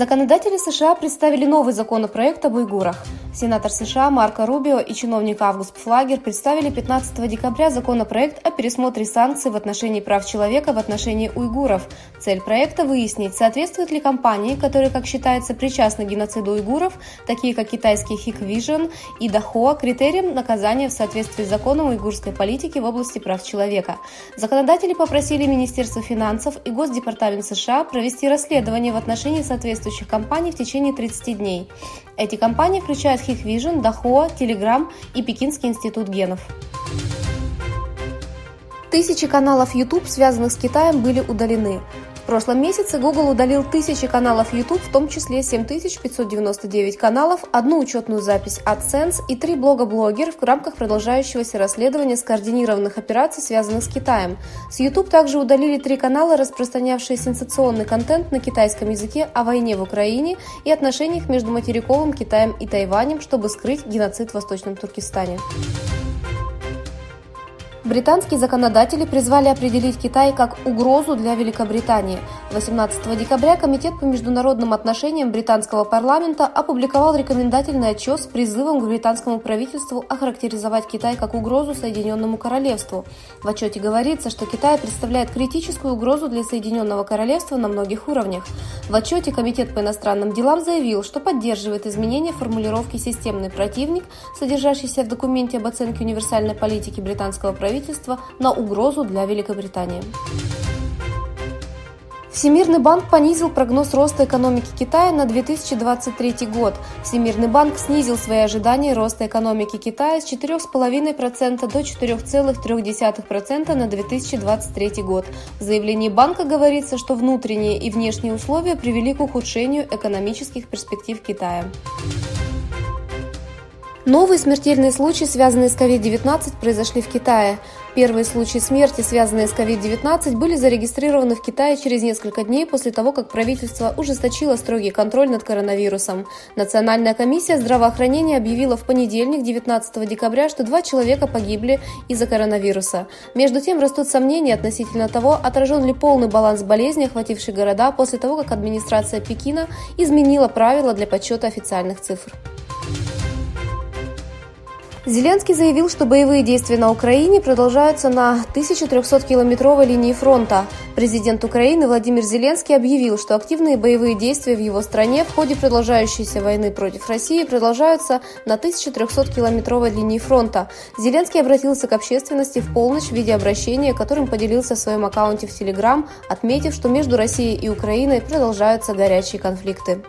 Законодатели США представили новый законопроект об уйгурах. Сенатор США Марко Рубио и чиновник Август Пфлагер представили 15 декабря законопроект о пересмотре санкций в отношении прав человека в отношении уйгуров. Цель проекта – выяснить, соответствуют ли компании, которые, как считается, причастны к геноциду уйгуров, такие как китайский Hikvision и Dahua, критериям наказания в соответствии с законом уйгурской политики в области прав человека. Законодатели попросили Министерство финансов и Госдепартамент США провести расследование в отношении соответствующих компаний в течение 30 дней. Эти компании включают Hikvision, Dahua, Telegram и Пекинский институт генов. Тысячи каналов YouTube, связанных с Китаем, были удалены. В прошлом месяце Google удалил тысячи каналов YouTube, в том числе 7599 каналов, одну учетную запись AdSense и 3 блога блогеров в рамках продолжающегося расследования скоординированных операций, связанных с Китаем. С YouTube также удалили 3 канала, распространявшие сенсационный контент на китайском языке о войне в Украине и отношениях между материковым Китаем и Тайванем, чтобы скрыть геноцид в Восточном Туркестане. Британские законодатели призвали определить Китай как угрозу для Великобритании. 18 декабря Комитет по международным отношениям британского парламента опубликовал рекомендательный отчет с призывом к британскому правительству охарактеризовать Китай как угрозу Соединенному Королевству. В отчете говорится, что Китай представляет критическую угрозу для Соединенного Королевства на многих уровнях. В отчете Комитет по иностранным делам заявил, что поддерживает изменение формулировки «системный противник», содержащейся в документе об оценке универсальной политики британского правительства, на угрозу для Великобритании. Всемирный банк понизил прогноз роста экономики Китая на 2023 год. Всемирный банк снизил свои ожидания роста экономики Китая с 4,5% до 4,3% на 2023 год. В заявлении банка говорится, что внутренние и внешние условия привели к ухудшению экономических перспектив Китая. Новые смертельные случаи, связанные с COVID-19, произошли в Китае. Первые случаи смерти, связанные с COVID-19, были зарегистрированы в Китае через несколько дней после того, как правительство ужесточило строгий контроль над коронавирусом. Национальная комиссия здравоохранения объявила в понедельник, 19 декабря, что 2 человека погибли из-за коронавируса. Между тем, растут сомнения относительно того, отражен ли полный баланс болезни, охватившей города, после того, как администрация Пекина изменила правила для подсчета официальных цифр. Зеленский заявил, что боевые действия на Украине продолжаются на 1300-километровой линии фронта. Президент Украины Владимир Зеленский объявил, что активные боевые действия в его стране в ходе продолжающейся войны против России продолжаются на 1300-километровой линии фронта. Зеленский обратился к общественности в полночь в виде обращения, которым поделился в своем аккаунте в Telegram, отметив, что между Россией и Украиной продолжаются горячие конфликты.